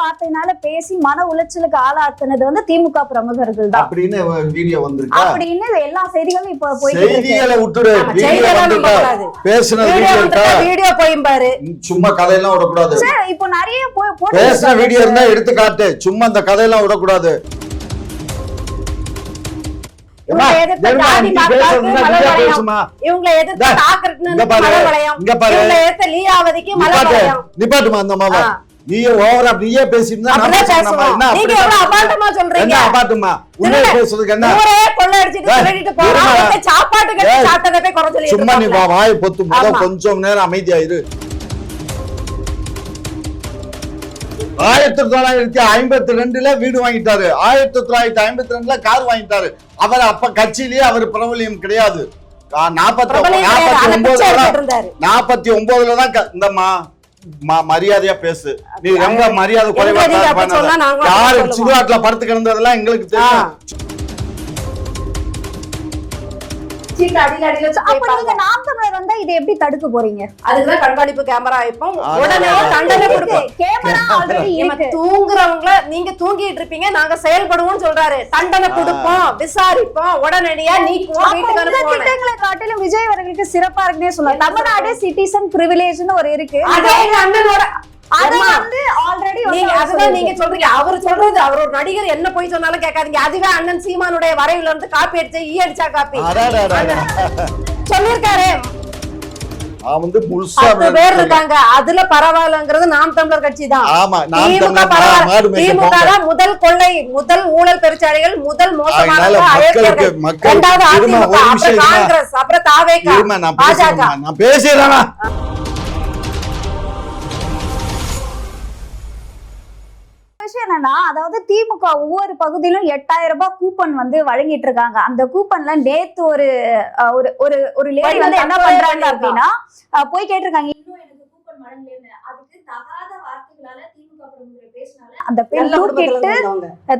வார்த்தையினால பேசி மன உளைச்சலுக்கு ஆளாக்குனது வந்து திமுக பிரமுகர்கள் தான் அப்படின்னு வீடியோ வந்திருக்கு. அப்படின்னு எல்லா செய்திகளும் இப்ப போயிட்டு செய்திகளை விட்டுரு, பேசுனது வீடியோ போயும் பாரு, சும்மா கதையெல்லாம் விடக்கூடாது. இப்போ நிறைய பேசுன வீடியோ இருந்தா எடுத்து காட்டு, சும்மா அந்த கதையெல்லாம் விடக்கூடாது. நீயே ஓவரா நீயே பேசிட்டு சும்மா நீ வாய் பொத்து கொஞ்சம் நேரம் அமைதியாயிரு. 1952 வீடு வாங்கிட்டாரு, 1952 கார் வாங்கிட்டாரு. அவர் அப்ப கட்சியிலேயே அவர் பிரபலியம் கிடையாது. 49 தான் இந்த மரியாதையா பேசு, நீ ரொம்ப மரியாதை குறைவா யாரு சுடுகாட்டுல படுத்து கிடந்ததெல்லாம் எங்களுக்கு தெரியும். நாம் தமிழர் வந்தா இதை எப்படி தடுக்க போறீங்க? அதுக்குதான் கண்காணிப்பு கேமரா வைப்போம். உடனே தண்டனை கொடுப்போம். தூங்குறவங்கள நீங்க தூங்கிட்டு இருப்பீங்க, நாங்க செயல்படுவோம் சொல்றாரு. தண்டனை கொடுப்போம், விசாரிப்போம், உடனடியா நீக்குவோம், வீட்டுக்கு அனுப்புவோம். திட்டங்களை காட்டிலும் விஜய் அவர்களுக்கு சிறப்பா இருக்குன்னே சொல்லலாம். தமிழ்நாடு சிட்டிசன் பிரிவிலேஜ்னு ஒரு இருக்கு. அதே அண்ணனோட நீங்க சொல்றீங்க, அவர் சொல்றது, அவர் ஒரு நடிகர் என்ன போய் சொன்னாலும் கேட்காதீங்க. அதுவே அண்ணன் சீமானுடைய வரைவுல இருந்து காப்பி அடிச்சு அடிச்சா காப்பி சொல்லிருக்காரு. பேர் இருக்காங்க, அதுல பரவாயில்லங்கிறது நாம் தமிழர் கட்சி தான். திமுக தான் முதல் கொள்ளை, முதல் ஊழல் பெருச்சாளிகள், முதல் மோசமான அயோக்கியர்கள், இரண்டாவது அதிமுக, அப்புறம் காங்கிரஸ், அப்புறம் தாவேகா, பாஜக. என்னன்னா, அதாவது திமுக ஒவ்வொரு பகுதியிலும் 8000 ரூபாய் கூப்பன் வந்து வழங்கிட்டு இருக்காங்க. அந்த கூப்பன்ல நேத்து ஒரு ஒரு லேடி வந்து என்ன பண்றாங்க அப்படின்னா, போய் கேட்டிருக்காங்க, இன்னும் எனக்கு கூப்பன் வழங்கலன்னு. அதுக்கு தகாத வார்த்தைகளால திமுக பிரமுகர் பேசினால அந்த பெண் தூக்கிட்டு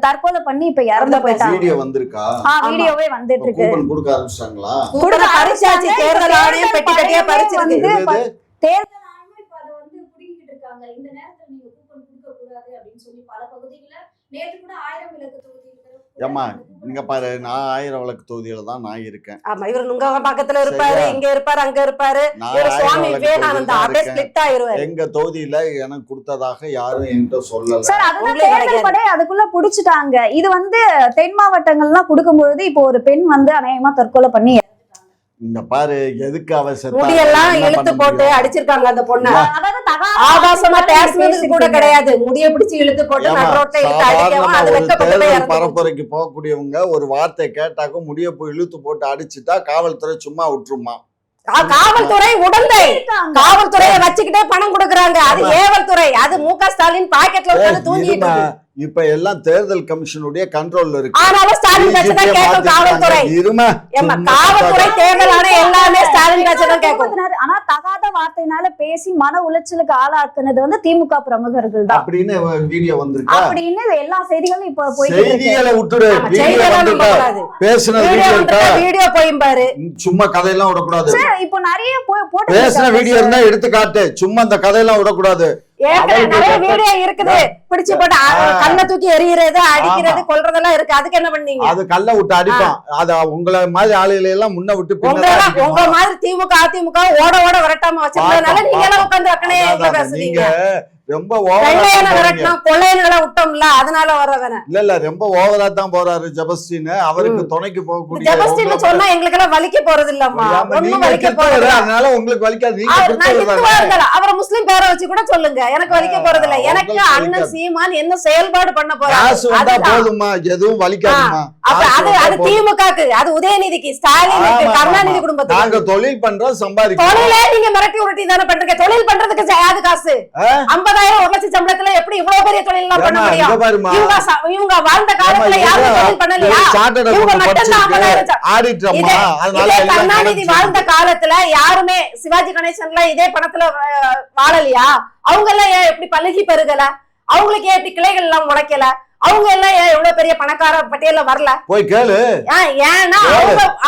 தற்கொலை பண்ணி இப்ப இறந்து போயிட்டாங்க. வீடியோ வந்திருக்கா? வீடியோவே வந்துட்டு இருக்கு. கூப்பன் கொடுக்க ஆரம்பிச்சாங்களா? கொடுக்க பரிசாச்சி, தேர்தல் ஆணையம் பெட்டி கட்டியா பரிசிருக்கு. தேர்தல் ஆணையம் இப்ப அதை வந்து புடிங்கிட்டு இருக்காங்க. இந்த நேரத்துல நீங்க கூப்பன் கொடுக்க கூடாது அப்படின்னு சொல்லி பல பகுதிகள நேத்து கூட 1000 விளக்கு தொகுதியில ஏமா நீங்க பாரு, நான் 1000 விளக்கு தொகுதியில தான் நான் இருக்கேன். ஆமா, இவர் நுங்க பக்கத்துல இருப்பாரு, இங்க இருப்பாரு, அங்க இருப்பாரு. சுவாமி விவேகானந்தா அப்படியே ஸ்ப்ளிட் ஆயிருவாரு. எங்க தொகுதியில எனக்கு கொடுத்ததாக யாரும் என்கிட்ட சொல்லல சார். அதுக்குள்ள புடிச்சிட்டாங்க. இது வந்து தென் மாவட்டங்கள்லாம் கொடுக்கும்போது இப்போ ஒரு பெண் வந்து அநேகமா தற்கொலை பண்ணி இங்க பாரு, எதுக்கு அவ முடியெல்லாம் இழுத்து போட்டு அடிச்சிருக்காங்க அந்த பொண்ணு. ஆபாசமா பேசுனது கூட கிடையாது, முடிய பிடிச்சு இழுத்து போட்டு நடுரோட்ல இழுத்து அடிக்கவும் அது வெட்கப்பட்டு போய் பரப்புரைக்கு போகக்கூடியவங்க ஒரு வார்த்தை கேட்டாக்க முடிய போய் இழுத்து போட்டு அடிச்சுட்டா காவல்துறை சும்மா விட்டுருமா? காவல்துறை உடந்தை, காவல்துறையை வச்சுக்கிட்டே பணம் கொடுக்கறாங்க. அது ஏவல் துறை, அது மு.க. ஸ்டாலின் பாக்கெட்ல உட்கார்ந்து தூங்கிட்டு இருக்கு. இப்ப எல்லாம் தேர்தல் கமிஷனுடைய கண்ட்ரோல்ல இருக்கு. ஆனாலும் ஸ்டாலின் கட்சி தான் கேக்கும். காவல்துறை காவல்துறை தேர்தல் ஆணையம் எல்லாமே ஸ்டாலின் கட்சி தான் கேக்கும். ஆனா தகாத வார்த்தையினால பேசி மன உளைச்சலுக்கு ஆளாக்குனது வந்து திமுக பிரமுகர்கள் தான் அப்படின்னு வீடியோ வந்திருக்கு. அப்படின்னு எல்லா செய்திகளும் இப்ப போயிட்டு செய்திகளை விட்டுரு, பேசுன வீடியோ போயும் பாரு, சும்மா கதையெல்லாம் விடக்கூடாது. இப்போ நிறைய பேசுன வீடியோ இருந்தா எடுத்து காட்டு, சும்மா அந்த கதையெல்லாம் விடக்கூடாது. நிறைய வீடியோ இருக்குது, பிடிச்சு போட்டு கல்ல தூக்கி எறியறது, அடிக்கிறது, கொல்றதெல்லாம் இருக்கு. அதுக்கு என்ன பண்ணீங்க? அது கல்ல விட்டு அடிப்பான். அது உங்களை மாதிரி ஆளுகளை எல்லாம் முன்ன விட்டு உங்க மாதிரி திமுக அதிமுக ஓட ஓட விரட்டாம வச்சிருந்ததுனால நீங்க எல்லாம் உட்கார்ந்து அக்கனே பேசுறீங்க. ரொம்ப கொள்ளையர்களை விட்டோம்ல, அதனால வர்றவன இல்ல ரொம்ப ஓவரா தான் போறாரு ஜெபஸ்டின். அவருக்கு துணைக்கு போகக்கூடிய ஜெபஸ்டின் சொன்னா எங்களுக்கு எல்லாம் வலிக்க போறது இல்லம்மா, ஒண்ணும் வலிக்க போறது. அதனால உங்களுக்கு வலிக்காது. அவரை முஸ்லிம் பேரை வச்சு கூட சொல்லுங்க, எனக்கு வலிக்க போறது இல்ல. எனக்கு அண்ணன் சீமான் என்ன செயல்பாடு பண்ண போறாரு போதுமா, எதுவும் வலிக்காதுமா. அது திமுகக்கு, அது உதயநிதிக்கு, ஸ்டாலினுக்கு, கருணாநிதி குடும்பத்துக்கு. நாங்க தொழில் பண்றோம், சம்பாதிக்கிறோம். தொழிலே நீங்க மிரட்டி உருட்டி தானே பண்றீங்க. தொழில் பண்றதுக்கு யாது காசு? 50,000 1 லட்சம் சம்பளத்துல எப்படி இவ்வளவு பெரிய தொழில் எல்லாம் பண்ண முடியும்? இவங்க வாழ்ந்த காலத்துல யாரும் தொழில் பண்ணலையா? இவங்க மட்டும் தான் கருணாநிதி வாழ்ந்த காலத்துல யாருமே சிவாஜி கணேசன்ல இதே பணத்துல வாழலையா? அவங்க எல்லாம் ஏன் எப்படி பழகி பெருகல? அவங்களுக்கு ஏன் இப்படி கிளைகள் எல்லாம் முளைக்கல? அவங்க எல்லாம் ஏன் எவ்வளவு பெரிய பணக்கார பட்டியல வரல? போய் கேளு. ஏன்னா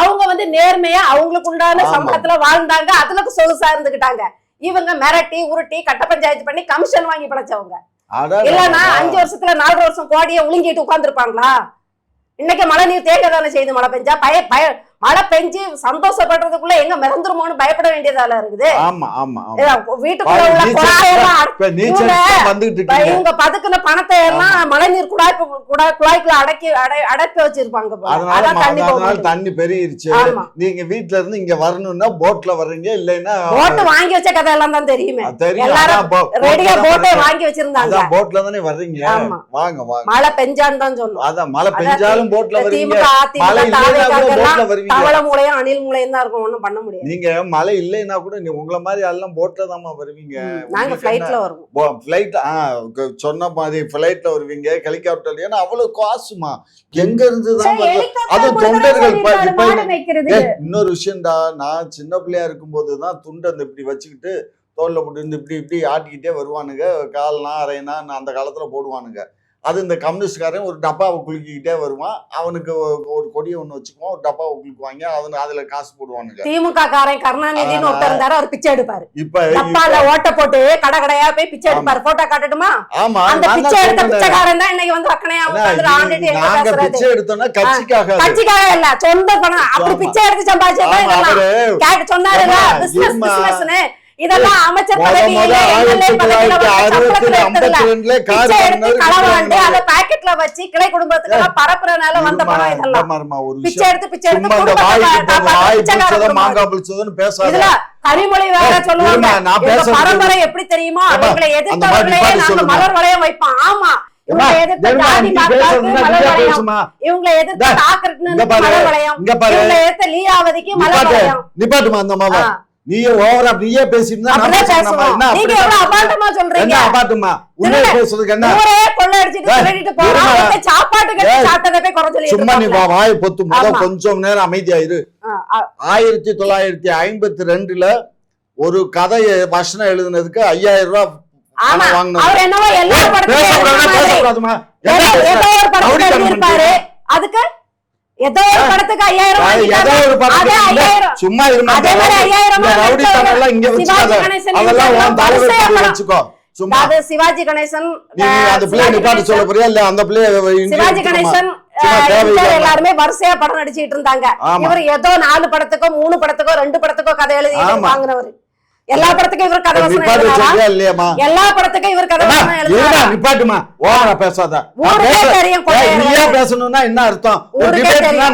அவங்க வந்து நேர்மையா அவங்களுக்கு உண்டான சம்பளத்துல வாழ்ந்தாங்க, அதுல சொகுசா இருந்துகிட்டாங்க. இவங்க மிரட்டி உருட்டி கட்ட பஞ்சாயத்து பண்ணி கமிஷன் வாங்கி படைச்சவங்க. இல்லன்னா 5 வருஷத்துல 4 வருஷம் கோடியை உழுங்கிட்டு உட்கார்ந்துருப்பாங்களா? இன்னைக்கு மழை நீர் தேங்க தானே செய்யுது. மழை பெஞ்சா மழை பெஞ்சு சந்தோஷப்படுறதுக்குள்ள எங்க மிதந்துருமோன்னு பயப்பட வேண்டியதால இருக்குது. ஆமா ஆமா வீட்டுக்குள்ள உள்ள இவங்க பதுக்குன பணத்தை எல்லாம் மழை நீர் குழாய்க்குள்ள அடைப்பி வச்சிருப்பாங்க. அதனால தண்ணி பெருகிருச்சு. நீங்க வீட்டுல இருந்து இங்க வரணும்னா போட்ல வர்றீங்க, இல்லைன்னா போட்டு வாங்கி வச்ச கதை எல்லாம் தான் தெரியுமே. எல்லாரும் ரெடியா போட்டே வாங்கி வச்சிருந்தாங்க. போட்ல தானே வர்றீங்க. வாங்க வாங்க. மழை பெஞ்சான்னு தான் சொல்லுவோம். அதான் மழை பெஞ்சாலும் போட்ல வர்றீங்க. தவளை மூலையும் அணில் மூலையும் தான் இருக்கும். ஒண்ணும் பண்ண முடியாது. நீங்க மழை இல்லைன்னா கூட உங்களை மாதிரி எல்லாம் போட்ல தான் வருவீங்க. நாங்க பிளைட்ல வருவோம். பிளைட் சொன்ன மாதிரி பிளைட்ல வருவீங்க, ஹெலிகாப்டர். ஏன்னா அவ்வளவு காசுமா, எங்க இருந்துதான் அது தொண்டர்கள். இன்னொரு விஷயம்டா, நான் சின்ன பிள்ளையா இருக்கும் போதுதான் துண்டை இப்படி வச்சுக்கிட்டு தோல்ல போட்டு இப்படி இப்படி ஆட்டிக்கிட்டே வருவானுங்க. கால்னா அரைனா அந்த காலத்துல போடுவானுங்க. அது இந்த கம்யூனிஸ்ட்காரன் ஒரு டப்பாவை குலுக்கிக்கிட்டே வருவான். அவனுக்கு ஒரு கொடியை ஒண்ணு வச்சுக்குவான், ஒரு டப்பாவை குலுக்குவாங்க. அதுல காசு போடுவானுங்க. திமுக காரன் கருணாநிதினு ஒருத்தர் இருந்தாரு, அவர் பிச்சை எடுப்பாரு. இப்ப டப்பால ஓட்ட போட்டு கடை கடையா போய் பிச்சை எடுப்பாரு. போட்டோ காட்டட்டுமா? ஆமா, அந்த பிச்சை எடுத்த பிச்சைக்காரன் தான் இன்னைக்கு வந்து வக்கணையா ஆண்டுட்டு நாங்க பிச்சை எடுத்தோம்னா கட்சிக்காக இல்ல, சொந்த பணம். அப்படி பிச்சை எடுத்து சம்பாதிச்சா சொன்னாருல, பிசினஸ்னு. இதெல்லாம் அமைச்சர் பதவியில அதை பாக்கெட்ல வச்சு கிளை குடும்பத்துக்கு பரப்புறனால வந்த பணம். இதெல்லாம் பிச்சை எடுத்து இதுல கனிமொழி வேற சொல்லுவாங்க, பரம்பரை எப்படி தெரியுமா, அவங்களை எதிர்த்தவர்களே நாங்க மலர் வளையம் வைப்போம். ஆமா, இவங்களை எதிர்த்து மலர் வளையம், இவங்களை எதிர்த்து லீலாவதிக்கு மலர் வளையம். நிப்பாட்டுமா அந்த மாவா, நீயே ஓவரா நீயே பேசிட்டு நீங்க எவ்வளவு அபாண்டமா சொல்றீங்க. அபாண்டமா உண்மையை பேசுறதுக்கு என்ன? ஊரே கொள்ள அடிச்சிட்டு சொல்லிட்டு போறாங்க. சாப்பாட்டுக்கு சாப்பிட்டதை போய் குறை சொல்லிட்டு சும்மா நீ வாய் பொத்து கொஞ்சம் நேரம் அமைதியாயிரு. 1952ல ஒரு கதையை வசனம் எழுதுனதுக்கு 5000 ரூபாய் வாங்கினாரு. அவர் என்னவோ எல்லா படத்துக்கும் அதுக்கு ஏதோ ஒரு படத்துக்கு 5000 சும்மா சிவாஜி கணேசன் சொல்ல போறியா இல்ல? அந்த சிவாஜி கணேசன் எல்லாருமே வரிசையா படம் நடிச்சிட்டு இருந்தாங்க. இவர் ஏதோ 4 படத்துக்கோ 3 படத்துக்கோ 2 படத்துக்கோ கதை எழுதி வாங்கினவர். எல்லா படத்துக்கும் இவர் கதை இல்லையாமா? எல்லா படத்துக்கும் இவர் கதை நிப்பாட்டுமா, ஓவரா பேசாத. நீயே பேசணும்னா என்ன அர்த்தம்?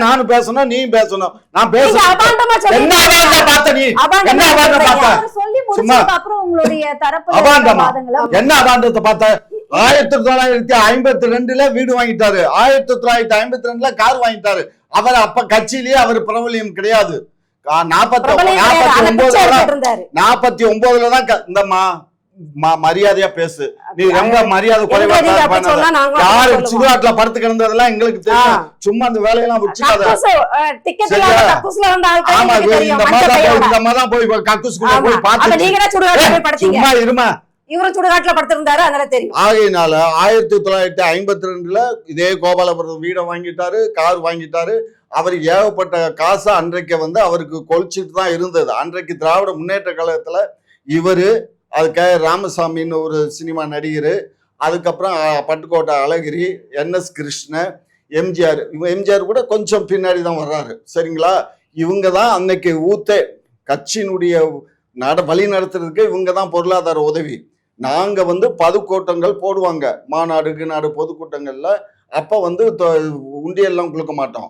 நானும் பேசணும், நீ பேசணும். நான் பேசணும். என்ன பார்த்த நீ என்ன பார்த்த? சும்மா என்ன அபாண்டத்தை பார்த்த? 1952ல வீடு வாங்கிட்டாரு, 1952ல கார் வாங்கிட்டாரு. அவர் அப்ப கட்சியிலேயே அவர் பிரபலியம் கிடையாது. 49ல தான் இந்த மரியாதையா பேசு. நீ ரொம்ப மரியாதை குறைவா யாரு சுடுகாட்டுல படுத்து கிடந்ததெல்லாம் எங்களுக்கு தெரியும். சும்மா அந்த வேலையெல்லாம் வச்சுக்காத. இந்த மாதிரிதான் போய் கக்கூஸ்குள்ள போய் பார்த்து சும்மா இருமா. இவரும் சுடுகாட்டுல படுத்திருந்தாரு, அதனால தெரியும். ஆகையினால 1952ல இதே கோபாலபுரம் வீடை வாங்கிட்டாரு, கார் வாங்கிட்டாரு. அவர் ஏகப்பட்ட காசை அன்றைக்கு அவருக்கு கொலிச்சிட்டு தான் இருந்தது. அன்றைக்கு திராவிட முன்னேற்ற கழகத்துல இவரு, அதுக்காக ராமசாமின்னு ஒரு சினிமா நடிகர், அதுக்கப்புறம் பட்டுக்கோட்டை அழகிரி, NS கிருஷ்ண, எம்ஜிஆர். எம்ஜிஆர் கூட கொஞ்சம் பின்னாடி தான் வர்றாரு, சரிங்களா? இவங்க தான் அன்னைக்கு ஊத்தே கட்சியினுடைய வழி நடத்துறதுக்கு இவங்க தான் பொருளாதார உதவி. நாங்க பொதுக்கூட்டங்கள் போடுவாங்க, மாநாடு நாடு பொதுக்கூட்டங்கள்ல. அப்ப உண்டியெல்லாம் குலுக்க மாட்டோம்,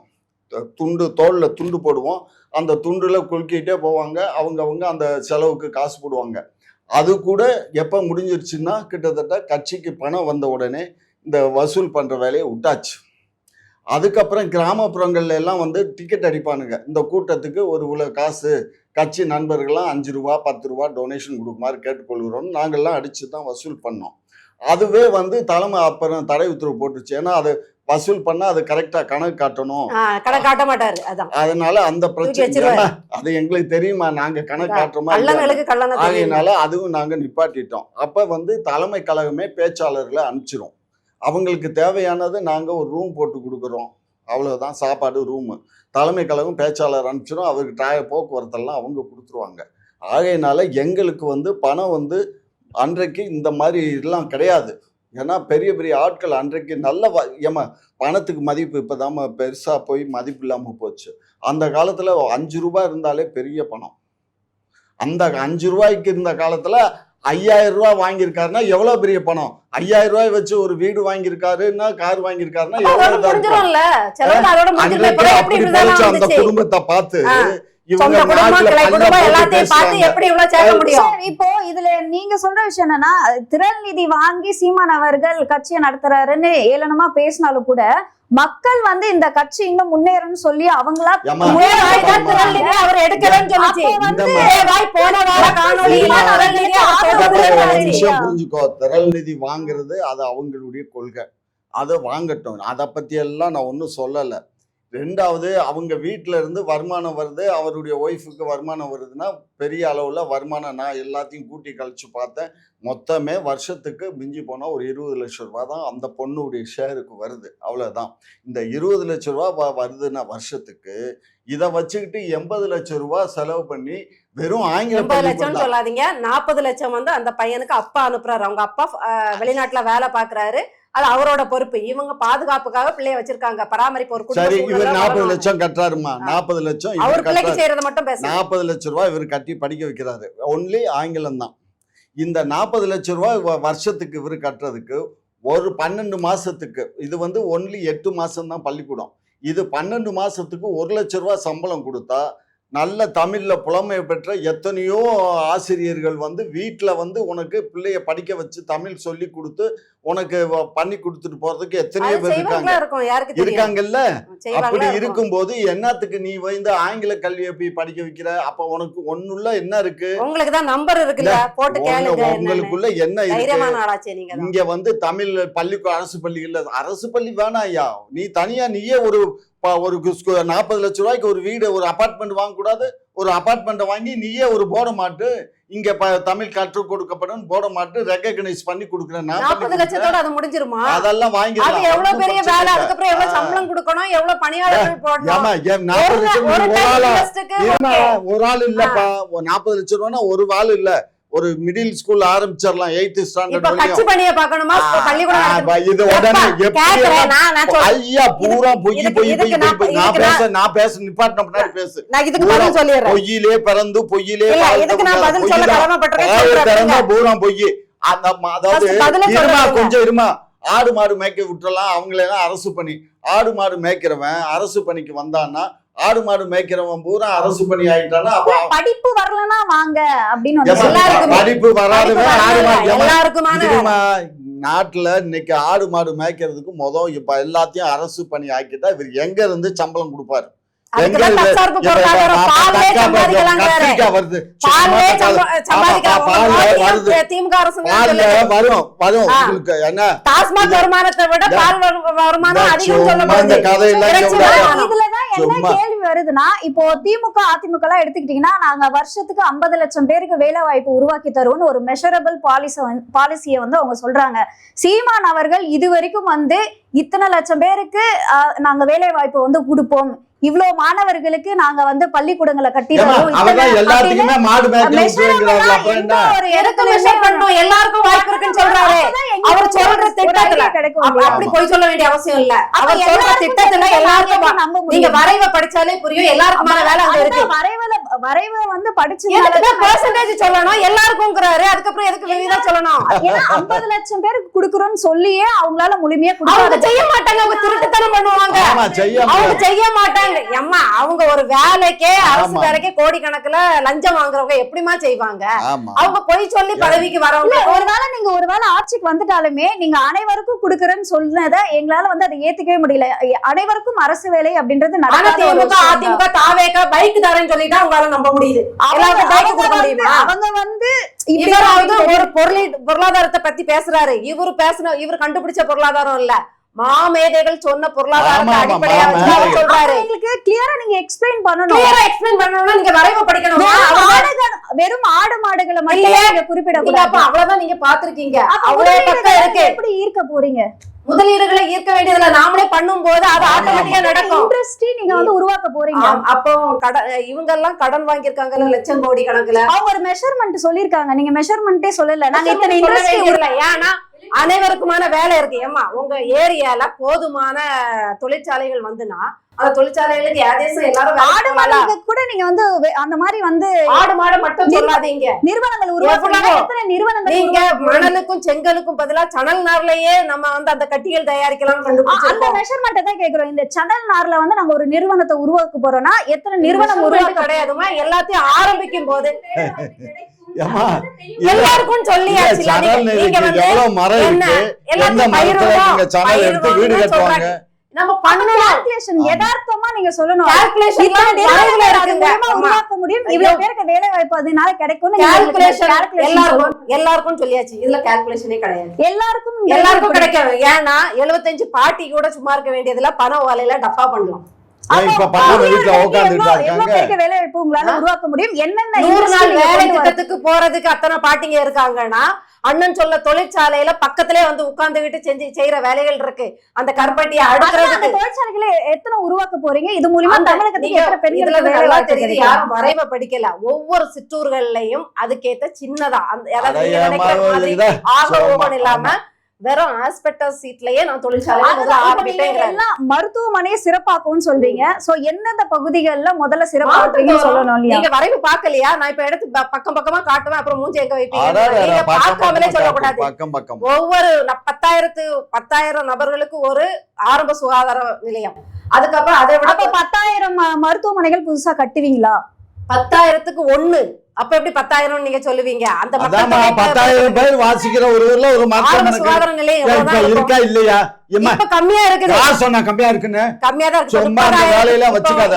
தோல்ல துண்டு போடுவோம். அந்த துண்டுல குலுக்கிட்டே போவாங்க. அவங்க அந்த செலவுக்கு காசு போடுவாங்க. அது கூட எப்ப முடிஞ்சிருச்சுன்னா, கிட்டத்தட்ட கட்சிக்கு பணம் வந்த உடனே இந்த வசூல் பண்ற வேலையை விட்டாச்சு. அதுக்கப்புறம் கிராமப்புறங்கள்ல எல்லாம் டிக்கெட் அடிப்பானுங்க. இந்த கூட்டத்துக்கு ஒரு இவ்வளவு காசு, கட்சி நண்பர்கள்லாம் 5 ரூபா 10 ரூபா டொனேஷன் கொடுக்குமாறு கேட்டுக்கொள்கிறோம். நாங்கள்லாம் அடிச்சு தான் வசூல் பண்ணோம். அதுவே தலைமை அப்புறம் தடை உத்தரவு போட்டுச்சு. ஏன்னா அது வசூல் பண்ணா அது கரெக்டா கணக்கு காட்டணும், கணக்கு காட்ட மாட்டாரு. அதனால அந்த பிரச்சனை அது எங்களுக்கு தெரியுமா, நாங்க கணக்கு காட்டுறோமா. அதனால அதுவும் நாங்க நிப்பாட்டிட்டோம். அப்ப தலைமை கழகமே பேச்சாளர்களை அனுப்பிச்சிரும். அவங்களுக்கு தேவையானது நாங்க ஒரு ரூம் போட்டு கொடுக்குறோம், அவ்வளவுதான். சாப்பாடு, ரூமு. தலைமை கழகம் பேச்சாளர் அனுப்பிச்சிடும். அவருக்கு போக்குவரத்தெல்லாம் அவங்க கொடுத்துருவாங்க. ஆகையினால எங்களுக்கு பணம் அன்றைக்கு இந்த மாதிரி இதெல்லாம் கிடையாது. ஏன்னா பெரிய பெரிய ஆட்கள் அன்றைக்கு நல்ல ஏமா பணத்துக்கு மதிப்பு இப்போதாம்மா பெருசா போய் மதிப்பு இல்லாம போச்சு. அந்த காலத்துல 5 ரூபாய் இருந்தாலே பெரிய பணம். அந்த 5 ரூபாய்க்கு இருந்த காலத்துல 5000 ரூபாய் வாங்கியிருக்காருன்னா எவ்வளவு பெரிய பணம். 5000 ரூபாய் வச்சு ஒரு வீடு வாங்கியிருக்காருன்னா, கார் வாங்கியிருக்காருன்னா எவ்வளவு முடிஞ்சிரும்ல. செலவு அதோட முடிஞ்சிருமே. அப்படி போச்சு அந்த குடும்பத்தை பார்த்து இவங்க இப்போ இதுல நீங்க சொல்ற விஷயம் என்னன்னா, திரள் நிதி வாங்கி சீமான் அவர்கள் கட்சியை நடத்துறாருன்னு ஏளனமா பேசினாலும் கூட மக்கள் வந்து இந்த கட்சி இன்னும் முன்னேறன்னு சொல்லி அவங்களா அவர் எடுக்கலன்னு புரிஞ்சுக்கோ. திரள் நிதி வாங்குறது அது அவங்களுடைய கொள்கை, அதை வாங்கட்டும். அதை பத்தி எல்லாம் நான் ஒன்னும் சொல்லல. ரெண்டாவது, அவங்க வீட்டில இருந்து வருமானம் வருது, அவருடைய ஒய்ஃபுக்கு வருமானம் வருதுன்னா பெரிய அளவுல வருமானம். நான் எல்லாத்தையும் கூட்டி கழிச்சு பார்த்தேன். மொத்தமே வருஷத்துக்கு மிஞ்சி போனா ஒரு 20 லட்சம் ரூபாய் தான் அந்த பொண்ணுடைய ஷேருக்கு வருது. அவ்வளவுதான். இந்த 20 லட்சம் ரூபாய் வருதுன்னா வருஷத்துக்கு இதை வச்சுக்கிட்டு 80 லட்சம் ரூபாய் செலவு பண்ணி வெறும் ஆங்கில 80 லட்சம் சொல்லாதீங்க. 40 லட்சம் வந்து அந்த பையனுக்கு அப்பா அனுப்புறாரு. அவங்க அப்பா வெளிநாட்டுல வேலை பாக்குறாரு. அது அவரோட பொறுப்பு. இவங்க பாதுகாப்புக்காக பிள்ளைய வச்சிருக்காங்க, பராமரிப்பு. ஒரு சரி, இவர் 40 லட்சம் கட்டுறாருமா. 40 லட்சம் அவர் பிள்ளைக்கு செய்யறது மட்டும் பேச 40 லட்சம் ரூபாய் இவர் கட்டி படிக்க வைக்கிறாரு. ஒன்லி ஆங்கிலம் தான். இந்த 40 லட்சம் ரூபாய் வருஷத்துக்கு இவர் கட்டுறதுக்கு ஒரு 12 மாசத்துக்கு, இது வந்து ஒன்லி 8 மாசம் தான் பள்ளிக்கூடம். இது 12 மாசத்துக்கு 1 லட்சம் ரூபாய் சம்பளம் கொடுத்தா நல்ல தமிழ்ல புலமை பெற்ற எத்தனையோ ஆசிரியர்கள் வந்து வீட்டுல வந்து உனக்கு பிள்ளைய படிக்க வச்சு தமிழ் சொல்லி கொடுத்து உனக்கு பண்ணி கொடுத்துட்டு போறதுக்கு எத்தனையோ பேர் இருக்காங்கல்ல. அப்படி இருக்கும்போது என்னத்துக்கு நீ வந்து ஆங்கில கல்வியை போய் படிக்க வைக்கிற? அப்ப உனக்கு ஒண்ணுல என்ன இருக்கு? உங்களுக்கு தான் நம்பர் இருக்குல்ல, போட்டு கேளுங்க. உங்களுக்குள்ள என்ன இருக்கு? இங்க வந்து தமிழ் பள்ளிக்கு அரசு பள்ளி இல்ல. அரசு பள்ளி வேணாம் ஐயா. நீ தனியா நீயே ஒரு 40 லட்சம் ரூபாய்க்கு ஒரு வீடு, ஒரு அபார்ட்மெண்ட் வாங்க கூடாது? ஒரு அபார்ட்மெண்ட் வாங்கி நீயே ஒரு போர்டை மாட்டு, இங்க தமிழ் கற்றுக் கொடுக்கப்படும் போர்டை மாட்டு ரெகக்னைஸ் பண்ணி கொடுக்குறேன். 40 லட்சத்தோட அது முடிஞ்சிருமா? அதெல்லாம் வாங்கி எவ்வளவு பெரிய வேலை, அதுக்கப்புறம் எவ்வளவு சம்பளம் கொடுக்கணும், எவ்வளவு பணியாளர்கள் போடணும். 40 லட்சம் ஒரு ஆள் இல்லப்பா. 40 லட்சம் ரூபாய்னா ஒரு ஆள் இல்ல, ஒரு மிடில் ஸ்கூல் ஆரம்பிச்சிடலாம். 8th ஸ்டாண்டர்ட் கட்சி பணியை பார்க்கணுமா? இது உடனே ஐயா பூரா பொய் பொய் பொய். நான் பேச நிப்பாட்டின முன்னாடி பேசு. பொய்யிலே பிறந்து பொய்யிலே பிறந்தா பூரா பொய். அந்த அதாவது இருமா, கொஞ்சம் இருமா. ஆடு மாடு மேய்க்க விட்டுறலாம். அவங்களெல்லாம் அரசு பணி. ஆடு மாடு மேய்க்கிறவன் அரசு பணிக்கு வந்தான்னா, ஆடு மாடு மேய்க்கிறவன் பூரா அரசு பணி ஆயிட்டானா, படிப்பு வரலன்னா வாங்க அப்படின்னு படிப்பு வராதுமா. நாட்டுல இன்னைக்கு ஆடு மாடு மேய்க்கிறதுக்கு இப்ப எல்லாத்தையும் அரசு பணி ஆக்கிட்டா இவர் எங்க இருந்து சம்பளம் கொடுப்பாரு? கேள்வி வருதுன்னா, இப்போ திமுக அதிமுக எல்லாம் எடுத்துக்கிட்டீங்கன்னா, நாங்க வருஷத்துக்கு 50 லட்சம் பேருக்கு வேலை வாய்ப்பு உருவாக்கி தருவோம்னு ஒரு மெஷரபிள் பாலிசியை வந்து அவங்க சொல்றாங்க. சீமான் அவர்கள் இதுவரைக்கும் வந்து இத்தனை லட்சம் பேருக்கு நாங்க வேலை வாய்ப்பு வந்து கொடுப்போம், இவ்வளவு மாணவர்களுக்கு நாங்க வந்து பள்ளிக்கூடங்களை கட்டி எல்லாருக்கும் வாய்ப்பு இருக்குன்னு சொல்றாரு. அவர் சொல்ற திட்டத்துல அப்படி போய் சொல்ல வேண்டிய அவசியம் இல்ல. அவர் சொல்ற திட்டத்துல எல்லாருக்கும் நீங்க வரைவை படிச்சாலே புரியும். எல்லாருக்குமான வேலை அங்க இருக்கு. வரைவை வந்து படிச்சு பெர்சன்டேஜ் சொல்லணும் எல்லாருக்கும்ங்கறாரு. அதுக்கப்புறம் எதுக்கு விகிதம் சொல்லணும்? ஏன்னா 50 லட்சம் பேருக்கு கொடுக்கறோம்னு சொல்லியே அவங்களால முழுமையா அவங்க செய்ய மாட்டாங்க. அவங்க திருட்டுத்தனம் பண்ணுவாங்க. அவங்க செய்ய மாட்டாங்க. அம்மா, அவங்க ஒரு வேலைக்கே அரசு வேலைக்கே கோடிக்கணக்குல லஞ்சம் வாங்குறவங்க எப்படிமா செய்வாங்க? அவங்க போய் சொல்லி பதவிக்கு வரவங்க. ஒருவேளை ஆட்சிக்கு வந்துட்டாலுமே நீங்க அனைவருக்கும் கொடுக்கறேன்னு சொன்னதை எங்களால வந்து அதை ஏத்துக்கவே முடியல. அனைவருக்கும் அரசு வேலை அப்படின்றது அதிமுக தாவேக பைக் தரேன்னு சொல்லிட்டா உங்களால நம்ப முடியுது. அவங்க வந்து ஒரு பொருளாதாரத்தை பத்தி பேசுறாரு. இவர் கண்டுபிடிச்ச பொருளாதாரம் இல்ல, மாமேதைகள் சொன்ன பொருளாதாரத்தை அடிப்படையா வச்சு சொல்றாரு. கிளியரா நீங்க எக்ஸ்பிளைன் பண்ணணும். நீங்க வரைவு படிக்கணும். வெறும் ஆடு மாடுகளை மட்டும் குறிப்பிடக்கூடாது. அவ்வளவுதான் நீங்க பாத்திருக்கீங்க. அவ்வளவு பக்கம் இருக்கு. எப்படி ஈர்க்க போறீங்க? முதலீடுகளை ஈர்க்க வேண்டியதுல நாமளே பண்ணும் போது அது ஆட்டோமேட்டிக்கா நடக்கும். இண்டஸ்ட்ரி நீங்க வந்து உருவாக்க போறீங்க. அப்போ இவங்க எல்லாம் கடன் வாங்கியிருக்காங்க லட்சம் கோடி கணக்குல. அவங்க ஒரு மெஷர்மெண்ட் சொல்லிருக்காங்க. நீங்க மெஷர்மெண்டே சொல்லல. நாங்க இத்தனை இண்டஸ்ட்ரி இல்ல. ஏன்னா அனைவருக்குமான வேலை இருக்கு. ஏமா உங்க ஏரியால போதுமான தொழிற்சாலைகள் வந்துன்னா அந்த தொழிற்சாலைகளுக்கு ஏதேசம் எல்லாரும் ஆடு மாடுக்கு கூட நீங்க வந்து அந்த மாதிரி வந்து ஆடு மாடு மட்டும் சொல்லாதீங்க. நிறுவனங்கள் உருவாக்குறாங்க. எத்தனை நிறுவனங்கள் நீங்க மணலுக்கும் செங்கலுக்கும் பதிலா சணல் நார்லயே நம்ம வந்து அந்த கட்டிகள் தயாரிக்கலாம் கண்டுபிடிச்சிருக்கோம். அந்த மெஷர்மெண்ட் தான் கேக்குறோம். இந்த சணல் நார்ல வந்து நாங்க ஒரு நிறுவனத்தை உருவாக்க போறோம்னா எத்தனை நிறுவனம் உருவாக்க கிடையாதுமா. எல்லாத்தையும் ஆரம்பிக்கும் போது எல்லாருக்கும் சொல்லியாச்சு. நீங்க வந்து எல்லாத்தையும் பயிரிடுவோம். நம்ம பண்ணணும். கால்குலேஷன் யதார்த்தமா நீங்க சொல்லணும். கால்குலேஷன் உருவாக்க முடியும். இவ்வளவு பேருக்கு வேலை வாய்ப்பு அதனால கிடைக்கும்னு எல்லாருக்கும் சொல்லியாச்சு. இதுல கால்குலேஷனே கிடையாது. எல்லாருக்கும் கிடைக்கும். ஏன்னா 75 பாட்டி கூட சும்மா இருக்க வேண்டியதுல பண ஓலையில டப்பா பண்ணலாம். வேலை வாய்ப்பு உங்களால உருவாக்க முடியும். என்னென்ன 100 நாள் வேலை திட்டத்துக்கு போறதுக்கு அத்தனை பாட்டிங்க இருக்காங்கன்னா அண்ணன் சொல்ல தொழிற்சாலையில பக்கத்திலே வந்து உட்கார்ந்துகிட்டு செய்யற வேலைகள் இருக்கு. அந்த கருப்பட்டியை அடுக்கிறதுக்கு தொழிற்சாலைகளை எத்தனை உருவாக்க போறீங்க? இது மூலியமா தமிழகத்துக்கு எத்தனை பெண்களுக்கு வேலை வாய்ப்பு தெரியுது? யாரும் வரைவ படிக்கல. ஒவ்வொரு சிற்றூர்கள்லயும் அதுக்கேத்த சின்னதா இல்லாம வெறும் ஆஸ்பெக்டஸ் சீட்லயே நான் தொழிற்சாலை மருத்துவமனையை சிறப்பாக்கும்னு சொல்றீங்க. சோ எந்தெந்த பகுதிகள்ல முதல்ல சிறப்பாக்குறீங்கன்னு சொல்லணும் இல்லையா? நீங்க வரைவு பாக்கலையா? நான் இப்ப எடுத்து பக்கம் பக்கமா காட்டுவேன். அப்புறம் மூஞ்சி எங்க வைப்பீங்க? நீங்க பார்க்காமலே சொல்லக்கூடாது. ஒவ்வொரு 10,000 நபர்களுக்கு ஒரு ஆரம்ப சுகாதார நிலையம். அதுக்கப்புறம் அதை விட 10,000 மருத்துவமனைகள் புதுசா கட்டுவீங்களா? 10,000க்கு 1. அப்ப எப்படி 10,000 நீங்க சொல்லுவீங்க? அந்த 10,000 பேர் வாசிக்கிற ஒரு ஊர்ல ஒரு சுகாதார நிலையம் இருக்கா இல்லையா? இப்ப கம்மியா இருக்குது. கம்மியா இருக்குன்னு கம்மியா தான் இருக்கு.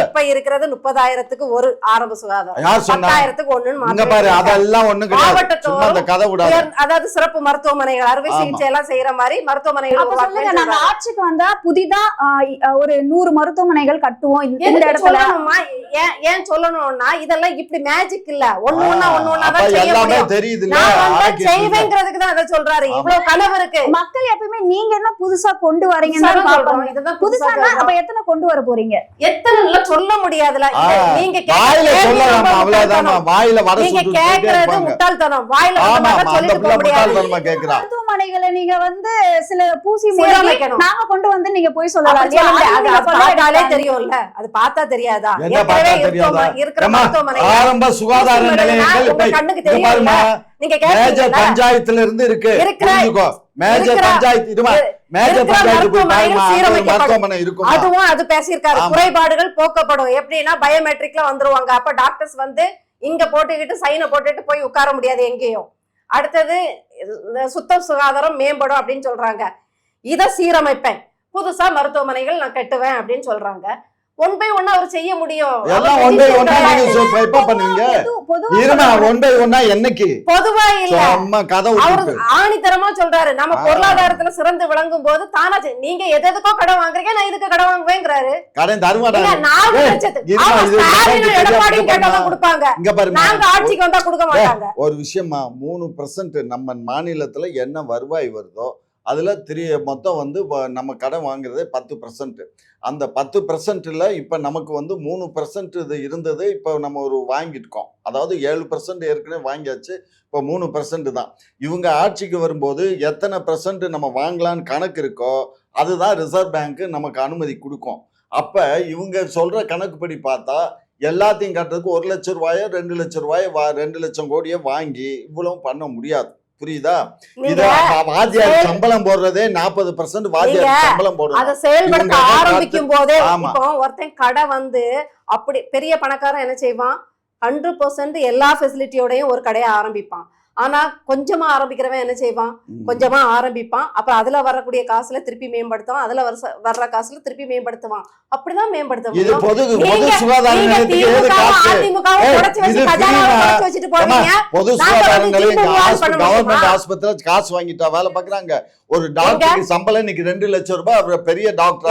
இப்ப இருக்கிறது 30,000க்கு ஒரு ஆரம்ப சுகாதாரம். 10,000க்கு 1 அதெல்லாம் ஒண்ணு கிடையாது. அதாவது சிறப்பு மருத்துவமனைகள் அறுவை சிகிச்சை எல்லாம் செய்யற மாதிரி மருத்துவமனைகள். நாங்க ஆட்சிக்கு வந்தா புதிதா ஒரு 100 மருத்துவமனைகள் கட்டுவோம் இந்த இடத்துல. ஏன் சொல்லணும்னா இதெல்லாம் இப்படி மேஜிக் இல்ல. ஒண்ணு ஒண்ணா தெரியுது. செய்வேங்கிறதுக்கு தான் அதை சொல்றாரு. இவ்வளவு கனவு இருக்கு. மக்கள் எப்பவுமே நீங்க என்ன புதுசா கொண்டு வரீங்கன்னு புதுசா அப்ப எத்தனை கொண்டு வர போறீங்க? எத்தனை சொல்ல முடியாதுல. நீங்க கேக்குறது முட்டாள்தனம். வாயில மருத்துவமனைகளை நீங்க வந்து சில பூசி நாங்க கொண்டு வந்து நீங்க போய் சொல்லலாம். தெரியும்ல, அது பார்த்தா தெரியாதா? இருக்கிற ஆரம்ப சுகாதார நிலையங்கள் கண்ணுக்கு தெரியுமா? நீங்க பஞ்சாயத்துல இருந்து இருக்கு. அதுவும் அது பேசியிருக்காரு. குறைபாடுகள் போக்கப்படும். எப்படின்னா பயோமெட்ரிக்ல வந்துருவாங்க. அப்ப டாக்டர்ஸ் வந்து இங்க போட்டுக்கிட்டு சைனை போட்டுட்டு போய் உட்கார முடியாது எங்கேயும். அடுத்தது சுத்த சுகாதாரம் மேம்படும் அப்படின்னு சொல்றாங்க. இத சீரமைப்பேன், புதுசா மருத்துவமனைகள் நான் கட்டுவேன் அப்படின்னு சொல்றாங்க. 1 by 1 அவர் செய்ய முடியும். பொதுவா இல்ல, அவர் ஆணித்தரமா சொல்றாரு. நம்ம பொருளாதாரத்துல சிறந்து விளங்கும் போது தானா நீங்க எதுக்கோ கடன் வாங்குறீங்க, நான் இதுக்கு கடன் வாங்குவேங்கிறாரு. 4 லட்சத்துக்கு எடப்பாடியும் கேட்டாலும் கொடுப்பாங்க. நாங்க ஆட்சிக்கு வந்தா கொடுக்க மாட்டாங்க. ஒரு விஷயமா 3% நம்ம மாநிலத்துல என்ன வருவாய் வருதோ அதுல மொத்தம் வந்து நம்ம கடன் வாங்குறதே 10%. அந்த 10%ல இப்ப நமக்கு வந்து 3% இது இருந்தது. இப்ப நம்ம ஒரு வாங்கிட்டோம். அதாவது 7% ஏற்கனவே வாங்கியாச்சு. இப்போ 3% தான். இவங்க ஆட்சிக்கு வரும்போது எத்தனை % நம்ம வாங்கலான்னு கணக்கு இருக்கோ அதுதான் ரிசர்வ் பேங்க் நமக்கு அனுமதி கொடுக்கும். அப்ப இவங்க சொல்ற கணக்குப்படி பார்த்தா எல்லாத்தையும் கட்டுறதுக்கு 1 லட்சம் ரூபாயோ 2 லட்சம் ரூபாயோ 2 லட்சம் கோடியோ வாங்கி இவ்வளவு பண்ண முடியாது. புரியுதா? இத வாத்தியார் சம்பளம் போடுறதே 40% வாத்தியார் சம்பளம் போடுறது. அத செயல்படுத்த ஆரம்பிக்கும் போதே இப்போ ஒருத்தன் கடை வந்து அப்படி பெரிய பணக்காரன் என்ன செய்வான்? 100% எல்லா ஃபெசிலிட்டியோடையும் ஒரு கடையை ஆரம்பிப்பான். ஆனா கொஞ்சமா ஆரம்பிக்கிறவன் என்ன செய்வான்? கொஞ்சமா ஆரம்பிப்பான். அப்புறம் அதுல வரக்கூடிய காசுல திருப்பி மேம்படுத்துவான். அதுல வர்ற காசுல திருப்பி மேம்படுத்துவான். அப்படிதான் மேம்படுத்த காசு வாங்கிட்டா வேலை பாக்குறாங்க. ஒரு டாக்டருக்கு சம்பளம் இன்னைக்கு 2 லட்சம் ரூபாய். அவர் பெரிய டாக்டர்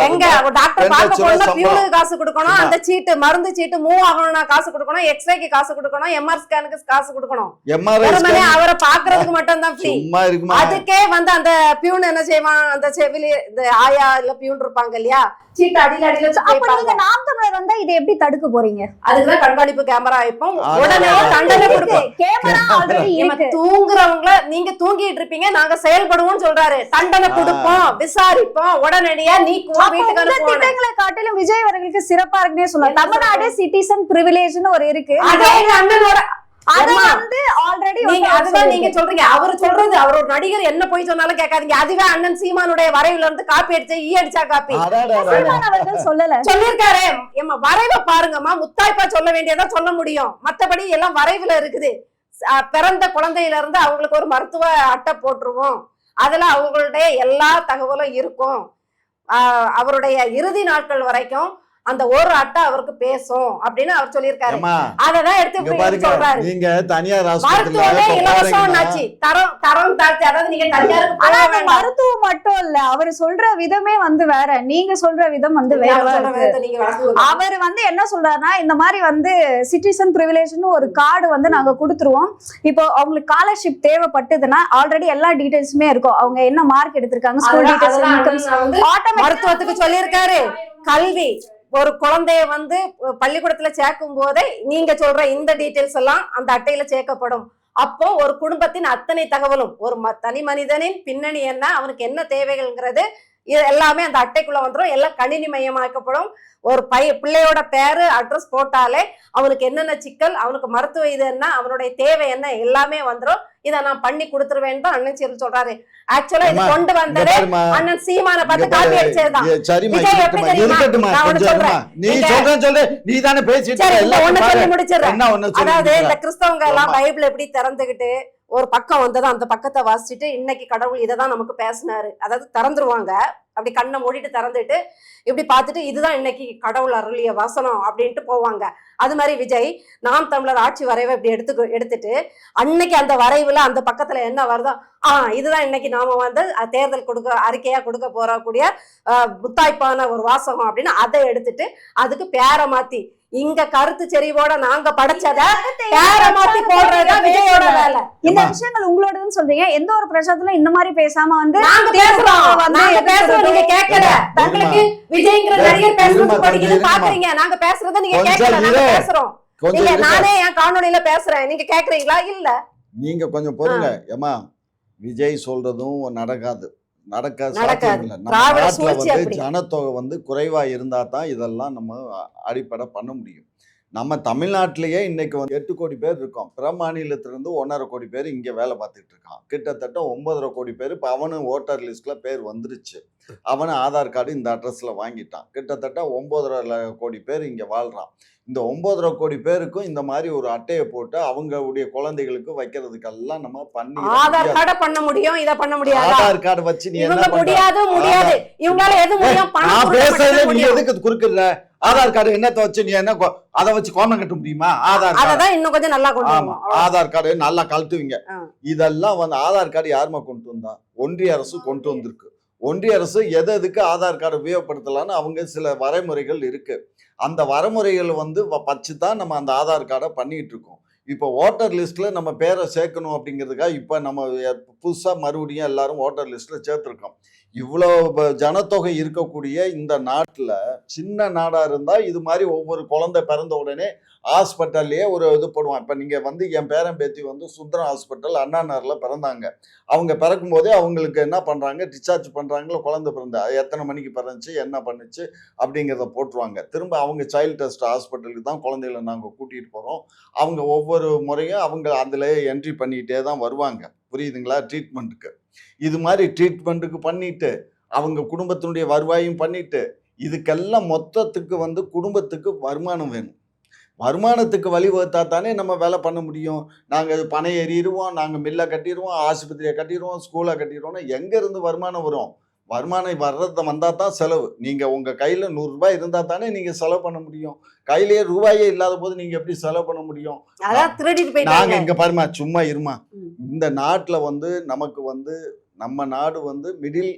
காசு கொடுக்கணும். அந்த சீட்டு மருந்து சீட்டு மூவ் ஆகணும்னா காசு கொடுக்கணும். எக்ஸ்ரேக்கு காசு கொடுக்கணும். எம்ஆர் ஸ்கேனுக்கு காசு கொடுக்கணும். எம்ஆர்ஐ அவரை பாக்குறதுக்கு மட்டும் தான் ஃப்ரீ. சும்மா இருக்குமா? அதுக்கே வந்து அந்த பியூன் என்ன செய்வான், அந்த செவிலி இந்த ஆயா இல்ல பியூன் இருப்பாங்க இல்லையா, சீட்டு அடியில அடியில வச்சு அப்ப கேட்பாங்க. நீங்க நாம் தமிழர் வந்தா இதை எப்படி தடுக்க போறீங்க? அதுக்குதான் கண்காணிப்பு கேமரா வைப்போம், உடனே தண்டனை கொடுப்போம். கேமரா ஆல்ரெடி இருக்கு. தூங்குறவங்கள நீங்க தூங்கிட்டு இருப்பீங்க, நாங்க செயல்படுவோம்னு சொல்றாரு. தண்டனை கொடுப்போம், விசாரிப்போம், உடனடியா நீக்குவோம், வீட்டுக்கு அனுப்புவோம். திட்டங்களை காட்டிலும் விஜய் அவர்களுக்கு சிறப்பா இருக்குன்னே சொல்லலாம். தமிழ்நாடு சிட்டிசன் பிரிவிலேஜ்னு ஒரு இருக்கு. அதே எங்க அண்ணனோட அது வந்து ஆல்ரெடி அதுதான் நீங்க சொல்றீங்க. அவர் சொல்றது, அவர் ஒரு நடிகர், என்ன போய் சொன்னாலும் கேட்காதீங்க. அதுவே அண்ணன் சீமானுடைய வரைவுல இருந்து காப்பி அடிச்சு அடிச்சா காப்பி அவர்கள் சொல்லல சொல்லிருக்காரு. ஏமா வரைவை பாருங்கம்மா, முத்தாய்ப்பா சொல்ல வேண்டியதா சொல்ல முடியும், மத்தபடி எல்லாம் வரைவுல இருக்குது. பிறந்த குழந்தையில இருந்து அவங்களுக்கு ஒரு மருத்துவ அட்டை போட்டுருவோம், அதுல அவங்களுடைய எல்லா தகவலும் இருக்கும். அவருடைய இறுதி நாட்கள் வரைக்கும் அந்த ஒரு அட்டை அவருக்கு பேசும் அப்படின்னு அவர் சொல்லியிருக்காரு. அததான் எடுத்து சொல்றாரு. நீங்க தனியார் மருத்துவமே இலவசம் ஆச்சு, தரம் தரம் தாழ்த்தி. அதாவது நீங்க தனியாருக்கு மருத்துவம் மட்டும் இல்ல, அவர் சொல்ற விதமே வந்து வேற, நீங்க சொல்ற விதம் வந்து வேற. அவர் வந்து என்ன சொல்றாருன்னா, இந்த மாதிரி வந்து சிட்டிசன் பிரிவிலேஜ்னு ஒரு கார்டு வந்து நாங்க கொடுத்துருவோம். இப்போ அவங்களுக்கு ஸ்காலர்ஷிப் தேவைப்பட்டதுன்னா ஆல்ரெடி எல்லா டீடைல்ஸுமே இருக்கும். அவங்க என்ன மார்க் எடுத்திருக்காங்க, ஸ்கூல் டீடைல்ஸ், மருத்துவத்துக்கு சொல்லியிருக்காரு. கல்வி, ஒரு குழந்தைய வந்து பள்ளிக்கூடத்துல சேர்க்கும் போதே நீங்க சொல்ற இந்த டீடைல்ஸ் எல்லாம் அந்த அட்டையில சேர்க்கப்படும். அப்போ ஒரு குடும்பத்தின் அத்தனை தகவலும், ஒரு தனி மனிதனின் பின்னணி என்ன, அவனுக்கு என்ன தேவைகள்ங்கிறது எல்லாமே அந்த அட்டைக்குள்ள வந்துடும். எல்லாம் கணினி மயமாக்கப்படும். ஒரு பிள்ளையோட பேரு அட்ரஸ் போட்டாலே அவனுக்கு என்னென்ன சிக்கல், அவனுக்கு மருத்துவ இது என்ன, அவனுடைய தேவை என்ன, எல்லாமே வந்துடும். இதை நான் பண்ணி கொடுத்துருவேன் தான் அண்ணன் சீரல் சொல்றாரு. ஆக்சுவலா இது கொண்டு வந்ததே அண்ணன் சீமான பார்த்து காப்பி அடிச்சதுதான். அதாவது இந்த கிறிஸ்தவங்க எல்லாம் பைபிள் எப்படி திறந்துகிட்டு ஒரு பக்கம் வந்ததோ அந்த பக்கத்தை வாசிச்சுட்டு இன்னைக்கு கடவுள் இதைதான் நமக்கு பேசினாரு, அதாவது திறந்துருவாங்க, அப்படி கண்ணை மூடிட்டு திறந்துட்டு இப்படி பார்த்துட்டு இதுதான் இன்னைக்கு கடவுள் அருளிய வசனம் அப்படின்ட்டு போவாங்க. அது மாதிரி விஜய் நாம் தமிழர் ஆட்சி வரைவை இப்படி எடுத்துட்டு அன்னைக்கு அந்த வரைவுல அந்த பக்கத்துல என்ன வருதோ, இதுதான் இன்னைக்கு நாம வந்து தேர்தல் அறிக்கையா கொடுக்க போறக்கூடிய முத்தாய்ப்பான ஒரு வாசகம் அப்படின்னு அதை எடுத்துட்டு அதுக்கு பேரை மாத்தி இங்க கருத்து செறிவோட நாங்க படைச்சத பேரை மாத்தி போடுறதா விஜயோட வேலை. இந்த விஷயங்கள் உங்களோடதுன்னு சொல்றீங்க. எந்த ஒரு பிரச்சனையிலும் இந்த மாதிரி பேசாம வந்து நாங்க பேசுறோம், நீங்க கேட்கல. தங்களுக்கு விஜய்ங்கிற நடிகர் பேசுறது படிக்கிறது பாக்குறீங்க, நாங்க பேசுறத நீங்க கேட்கல. நாங்க பேசுறோம் இல்ல, நானே என் காணொலியில பேசுறேன், நீங்க கேக்குறீங்களா? இல்ல, நீங்க கொஞ்சம் பொறுங்க. ஏமா விஜய் சொல்றதும் நடக்காது, ஜனத்தொகை வந்து குறைவா இருந்தா தான் இதெல்லாம் நம்ம அடிப்படை பண்ண முடியும். நம்ம தமிழ்நாட்டிலேயே இன்னைக்கு வந்து 8 கோடி பேர் இருக்கோம். பிற மாநிலத்திலிருந்து 1.5 கோடி பேர் இங்க வேலை பார்த்துட்டு இருக்கான். கிட்டத்தட்ட 9.5 கோடி பேர் இப்போ அவனு ஓட்டர் லிஸ்ட்ல பேர் வந்துருச்சு. அவனு ஆதார் கார்டு இந்த அட்ரஸ்ல வாங்கிட்டான். கிட்டத்தட்ட 9.5 கோடி பேர் இங்க வாழ்றான். இந்த 9.5 கோடி பேருக்கும் இந்த மாதிரி ஒரு அட்டையை போட்டு அவங்களுடைய குழந்தைகளுக்கு வைக்கிறதுக்கெல்லாம் நம்ம பண்ணி ஆதார் கார்டு பண்ண முடியும், இத பண்ண முடியாது. ஆதார் கார்டு வச்சு நீ என்ன முடியாது. இவங்களால எது முடியும்? நான் பேசுறதுல நீ எதுக்கு குறுக்குற? ஆதார் கார்டு என்னத்தை வச்சு நீ என்ன அதை வச்சு கோமம் கட்ட முடியுமா? ஆதார் கார்டு இன்னும் கொஞ்சம் நல்லா கொண்டு ஆமா, ஆதார் கார்டு நல்லா கழட்டுவீங்க. இதெல்லாம் வந்து ஆதார் கார்டு யாருமா கொண்டு வந்தா? ஒன்றிய அரசு கொண்டு வந்திருக்கு. ஒன்றிய அரசு எதுக்கு ஆதார் கார்டு உபயோகப்படுத்தலான்னு அவங்க சில வரைமுறைகள் இருக்கு. அந்த வரைமுறைகள் வந்து வச்சு தான் நம்ம அந்த ஆதார் கார்டை பண்ணிட்டு இருக்கோம். இப்போ ஓட்டர் லிஸ்ட்ல நம்ம பேரை சேர்க்கணும் அப்படிங்கிறதுக்காக இப்போ நம்ம புதுசாக மறுபடியும் எல்லாரும் ஓட்டர் லிஸ்ட்ல சேர்த்துருக்கோம். இவ்வளோ ஜனத்தொகை இருக்கக்கூடிய இந்த நாட்டில் சின்ன நாடாக இருந்தால் இது மாதிரி ஒவ்வொரு குழந்தை பிறந்த உடனே ஹாஸ்பிட்டல்லையே ஒரு இது போடுவான். இப்போ நீங்கள் வந்து என் பேரன் பேத்தி வந்து சுந்தரம் ஹாஸ்பிட்டல் அண்ணா நகரில் பிறந்தாங்க. அவங்க பிறக்கும் போதே அவங்களுக்கு என்ன பண்ணுறாங்க, டிஸ்சார்ஜ் பண்ணுறாங்களோ, குழந்தை பிறந்த எத்தனை மணிக்கு பிறந்துச்சு, என்ன பண்ணுச்சு அப்படிங்கிறத போட்டுருவாங்க. திரும்ப அவங்க சைல்டு டெஸ்ட் ஹாஸ்பிட்டலுக்கு தான் குழந்தைகளை நாங்கள் கூட்டிகிட்டு போகிறோம். அவங்க ஒவ்வொரு முறையும் அவங்க அதில் என்ட்ரி பண்ணிகிட்டே தான் வருவாங்க. புரியுதுங்களா? ட்ரீட்மெண்ட்டுக்கு இது மாதிரி ட்ரீட்மெண்ட்டுக்கு பண்ணிட்டு அவங்க குடும்பத்தினுடைய வருவாயும் பண்ணிட்டு இதுக்கெல்லாம் மொத்தத்துக்கு வந்து குடும்பத்துக்கு வருமானம் வேணும். வருமானத்துக்கு வழிவகுத்தா தானே நம்ம வேலை பண்ண முடியும். நாங்கள் பணம் ஏறிடுவோம், நாங்கள் மில்லை கட்டிடுவோம், ஆஸ்பத்திரியை கட்டிடுவோம், ஸ்கூலை கட்டிடுவோம்னா எங்கேருந்து வருமானம் வரும்? வருமானம் வந்தால் தான் செலவு. நீங்கள் உங்கள் கையில் 100 ரூபாய் இருந்தால் தானே நீங்கள் செலவு பண்ண முடியும். கையிலேயே ரூபாயே இல்லாத போது நீங்கள் எப்படி செலவு பண்ண முடியும்? நாங்கள் இங்கே பாருமா, சும்மா இருமா. இந்த நாட்டில் வந்து நமக்கு வந்து நம்ம நாடு வந்து மிடில்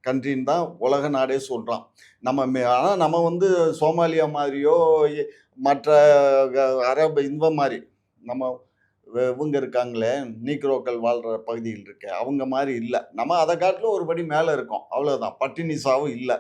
கண்ட்ரின்னு தான் உலக நாடே சொல்கிறான். ஆனால் நம்ம வந்து சோமாலியா மாதிரியோ மற்ற அரபு இந்த மாதிரி நம்ம இவங்க இருக்காங்களே நீக்ரோக்கள் வாழ்கிற பகுதியில் இருக்க அவங்க மாதிரி இல்லை. நம்ம அதை காட்டிலும் ஒரு படி மேலே இருக்கோம், அவ்வளோதான். பட்டினிசாவும் இல்லை.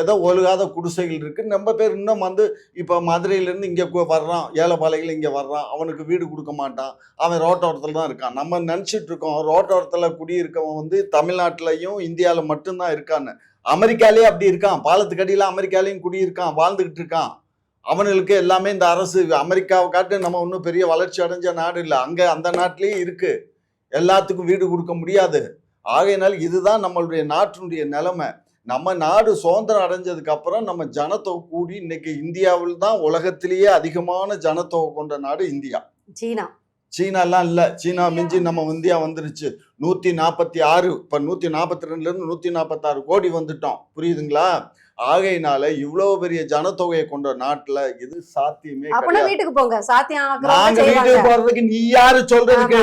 ஏதோ ஒழுகாத குடிசைகள் இருக்குது. நம்ம பேர் இன்னும் வந்து இப்போ மதுரையிலேருந்து இங்கே வர்றான், ஏழைப்பாளைகள் இங்கே வர்றான், அவனுக்கு வீடு கொடுக்க மாட்டான், அவன் ரோட்டோரத்தில் தான் இருக்கான். நம்ம நினச்சிட்டு இருக்கோம் ரோட்டோரத்தில் குடியிருக்கவன் வந்து தமிழ்நாட்டிலையும் இந்தியாவில் மட்டும்தான் இருக்கான்னு. அமெரிக்காலேயே அப்படி இருக்கான், பாலத்துக்கடியில் அமெரிக்காலேயும் குடியிருக்கான், வாழ்ந்துக்கிட்டு இருக்கான். அவனுக்கு எல்லாமே இந்த அரசு, அமெரிக்காவை காட்டு நம்ம ஒன்றும் பெரிய வளர்ச்சி அடைஞ்ச நாடு இல்லை, அங்கே அந்த நாட்டிலேயே இருக்கு, எல்லாத்துக்கும் வீடு கொடுக்க முடியாது. ஆகையினால் இதுதான் நம்மளுடைய நாட்டினுடைய நிலைமை. நம்ம நாடு சுதந்திரம் அடைஞ்சதுக்கு அப்புறம் நம்ம ஜனத்தொகை கூடி இன்னைக்கு இந்தியாவில் தான் உலகத்திலேயே அதிகமான ஜனத்தொகை கொண்ட நாடு இந்தியா. சீனாலாம் இல்லை, சீனா மிஞ்சி நம்ம இந்தியா வந்துருச்சு. 146, இப்போ 142லேருந்து 146 கோடி வந்துட்டோம், புரியுதுங்களா? ஆகையினால இவ்வளவு பெரிய ஜனத்தொகையை கொண்ட நாட்டுல இது சாத்தியமே கிடையாது. வீட்டுக்கு போங்க, சாத்தியம். நாங்க வீட்டுக்கு போறதுக்கு நீ யாரு சொல்றதுக்கு?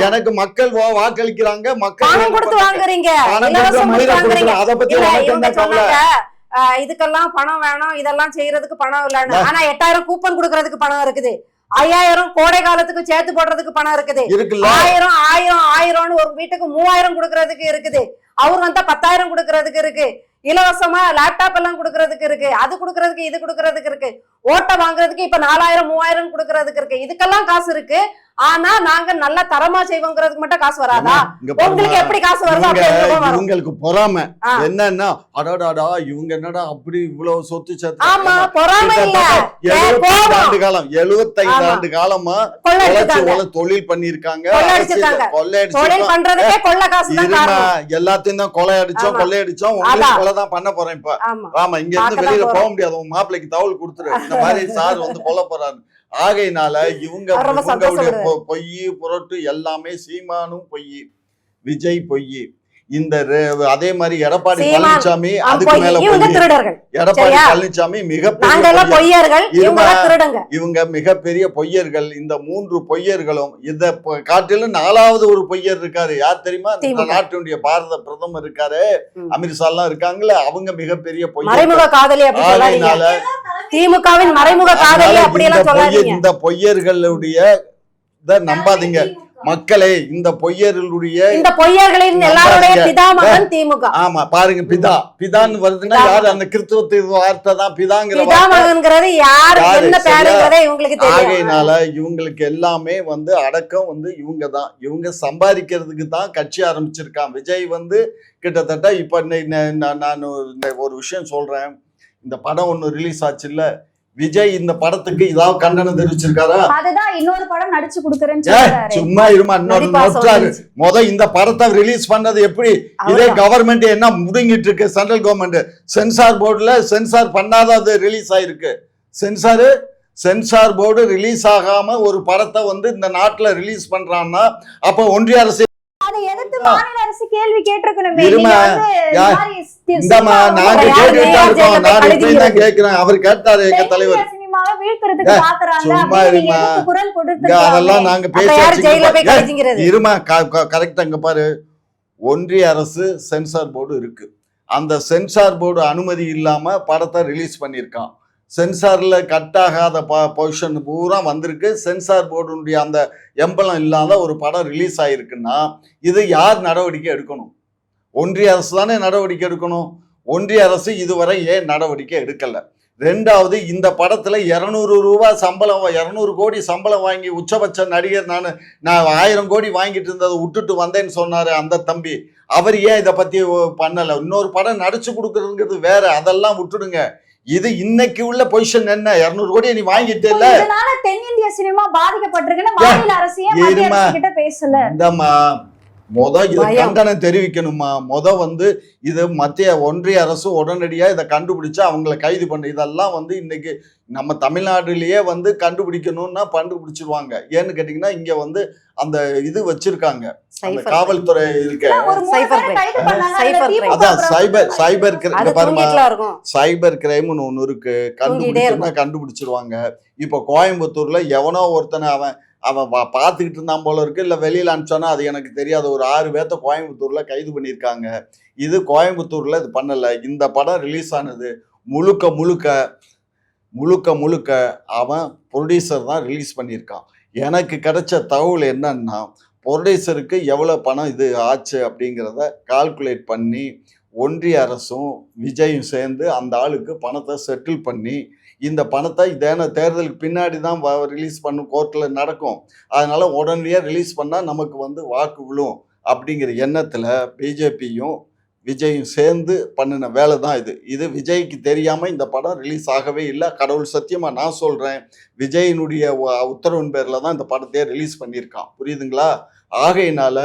எனக்கு மக்கள் வாக்களிக்கிறாங்க, மக்கள் கொடுத்து வாங்குறீங்க. அதை பத்தி இதுக்கெல்லாம் பணம் வேணும், இதெல்லாம் செய்யறதுக்கு பணம் இல்லன்னு. ஆனா 8000 கூப்பன் கொடுக்கறதுக்கு பணம் இருக்குது, 5000 கோடை காலத்துக்கு சேர்த்து போடுறதுக்கு பணம் இருக்குது, 1000 ஒரு வீட்டுக்கு 3000 கொடுக்கறதுக்கு இருக்குது, அவர் வந்தா 10,000 கொடுக்கறதுக்கு இருக்கு, இலவசமா லேப்டாப் எல்லாம் கொடுக்கறதுக்கு இருக்கு, அது கொடுக்கறதுக்கு இது கொடுக்கறதுக்கு இருக்கு, ஓட்டை வாங்குறதுக்கு இப்ப 4000 3000 கொடுக்கறதுக்கு இருக்கு. இதுக்கெல்லாம் காசு இருக்கு. ஆனா நாங்க நல்ல தரமா செய்வோங்கிறதுக்கு மட்டும் காசு வராதா? உங்களுக்கு எப்படி காசு வருது? இவங்களுக்கு பொறாமை என்னன்னா, அடாடாடா இவங்க என்னடா அப்படி இவ்வளவு சொத்து சேர்த்து. ஆமா, பொறாமை இல்ல, 75 ஆண்டு காலமா தொழில் பண்ணிருக்காங்க, தொழில் பண்றதுக்கே கொள்ள காசு தான். எல்லாத்தையும் தான் கொள்ளையடிச்சோம், உங்களுக்கு கொலைதான் பண்ண போறேன் இப்ப. ஆமா, இங்க இருந்து வெளியில போக முடியாது, உங்க மாப்பிள்ளைக்கு தகவல் கொடுத்துரு, இந்த மாதிரி சார் வந்து கொல்ல போறாரு. ஆகையினால இவங்களுடைய பொய் புரட்டு எல்லாமே. சீமானும் பொய், விஜய் பொய், இந்த அதே மாதிரி எடப்பாடி பழனிசாமி அதுக்கு மேல எடப்பாடி பழனிசாமி இவங்க மிகப்பெரிய பொய்யர்கள். இந்த 3 பொய்யர்களும் இத காட்டிலும் 4வது ஒரு பொய்யர் இருக்காரு, யார் தெரியுமா? இந்த நாட்டினுடைய பாரத பிரதமர் இருக்காரு, அமித்ஷா எல்லாம் இருக்காங்கல்ல, அவங்க மிகப்பெரிய பொய்யர். திமுகவின் மறைமுக காதலி அப்படி எல்லாம் சொல்லாதீங்க. இந்த பொய்யர்களுடைய நம்பாதீங்க மக்களே. இந்த பொய்யர்களுடைய திமுக. ஆமா பாருங்க, பிதான்னு வருதுன்னா யாரு? அந்த கிறிஸ்துவ வார்த்தை தான் பிதாங்கிற. ஆகையினால இவங்களுக்கு எல்லாமே வந்து அடக்கம் வந்து இவங்க தான். இவங்க சம்பாதிக்கிறதுக்கு தான் கட்சி ஆரம்பிச்சிருக்கான். விஜய் வந்து கிட்டத்தட்ட இப்ப நான் ஒரு விஷயம் சொல்றேன். இந்த படம் ஒண்ணு ரிலீஸ் ஆச்சு இல்ல, விஜய் இந்த படத்துக்கு ஏதாவது கண்டனம் தெரிவிச்சிருக்காரா? அதுதான் இன்னொரு படம் நடிச்சு கொடுக்கறேன்னு சொல்றாரு. சும்மா இருமா, இன்னொரு இந்த படத்தை ரிலீஸ் பண்ணது எப்படி? இதே கவர்மெண்ட் என்ன முடுங்கிட்டு இருக்கு, சென்ட்ரல் கவர்மெண்ட் சென்சார் போர்டுல சென்சார் பண்ணாத ரிலீஸ் ஆயிருக்கு. சென்சார் போர்டு ரிலீஸ் ஆகாம ஒரு படத்தை வந்து இந்த நாட்டுல ரிலீஸ் பண்றான்னா அப்ப ஒன்றிய அரசு அதை எதிர்த்து மாநில அரசு கேள்வி கேட்டிருக்கணும். கேட்கிறேன், அவர் கேட்டாரு எங்க தலைவர். அதெல்லாம் நாங்க பேசி இருமா, கரெக்டா இங்க பாரு. ஒன்றிய அரசு சென்சார் போர்டு இருக்கு, அந்த சென்சார் போர்டு அனுமதி இல்லாம படத்தை ரிலீஸ் பண்ணியிருக்கான். சென்சார்ல கட் ஆகாத பொசிஷன் பூரா வந்திருக்கு. சென்சார் போர்டுடைய அந்த எம்பலம் இல்லாத ஒரு படம் ரிலீஸ் ஆயிருக்குன்னா இது யார் நடவடிக்கை எடுக்கணும்? ஒன்றிய அரசு தானே நடவடிக்கை எடுக்கணும். ஒன்றிய அரசு இதுவரை ஏன் நடவடிக்கை எடுக்கல? 2வது, இந்த படத்துல 200 ரூபாய் சம்பளம், 200 கோடி சம்பளம் வாங்கி உச்சபட்ச நடிகர் நான் 1000 கோடி வாங்கிட்டு இருந்ததை விட்டுட்டு வந்தேன்னு சொன்னாரு அந்த தம்பி. அவர் ஏன் இதை பத்தி பண்ணல? இன்னொரு படம் நடிச்சு கொடுக்கறதுங்கிறது வேற, அதெல்லாம் விட்டுடுங்க. இது இன்னைக்கு உள்ள பொசிஷன் என்ன? 200 கோடி நீ வாங்கிட்டே இல்ல. இதனால தென்னிந்திய சினிமா பாதிக்கப்பட்டிருக்குன்னு மாநில அரசே மத்திய அரசு கிட்ட பேசல. இந்தமா இது கண்டனம் தெரிவிக்கணுமா? வந்து இது ஒன்றிய அரசு உடனடியா இதை கண்டுபிடிச்சு அவங்களை கைது பண்ண. இதெல்லாம் வந்து இன்னைக்கு நம்ம தமிழ்நாட்டிலேயே வந்து கண்டுபிடிக்கணும்னா கண்டுபிடிச்சிருவாங்க. ஏன்னு கேட்டீங்கன்னா இங்க வந்து அந்த இது வச்சிருக்காங்க, அந்த காவல்துறை இருக்க. அதான் சைபர் கிரைம்னு ஒண்ணு இருக்கு, கண்டுபிடிச்சிருவாங்க. இப்ப கோயம்புத்தூர்ல எவனோ ஒருத்தனை அவன் பார்த்துக்கிட்டு இருந்தான் போல இருக்கு, இல்லை வெளியில் அனுப்பிச்சானா அது எனக்கு தெரியாது. ஒரு 6 பேர்த்த கோயம்புத்தூரில் கைது பண்ணியிருக்காங்க. இது கோயம்புத்தூரில் இது பண்ணலை. இந்த படம் ரிலீஸ் ஆனது முழுக்க அவன் ப்ரொடியூசர் தான் ரிலீஸ் பண்ணியிருக்கான். எனக்கு கிடைச்ச தகவல் என்னன்னா, புரொடியூசருக்கு எவ்வளோ பணம் இது ஆச்சு அப்படிங்கிறத கால்குலேட் பண்ணி ஒன்றிய அரசும் விஜயும் சேர்ந்து அந்த ஆளுக்கு பணத்தை செட்டில் பண்ணி, இந்த பணத்தை தேர்தலுக்கு பின்னாடி தான் ரிலீஸ் பண்ணும், கோர்ட்டில் நடக்கும். அதனால உடனடியாக ரிலீஸ் பண்ணால் நமக்கு வந்து வாக்கு விழும் அப்படிங்கிற எண்ணத்தில் பிஜேபியும் விஜயும் சேர்ந்து பண்ணின வேலை தான் இது. இது விஜய்க்கு தெரியாமல் இந்த படம் ரிலீஸ் ஆகவே இல்லை. கடவுள் சத்தியமாக நான் சொல்கிறேன், விஜயினுடைய உத்தரவின் பேரில் தான் இந்த படத்தையே ரிலீஸ் பண்ணியிருக்கான். புரியுதுங்களா? ஆகையினால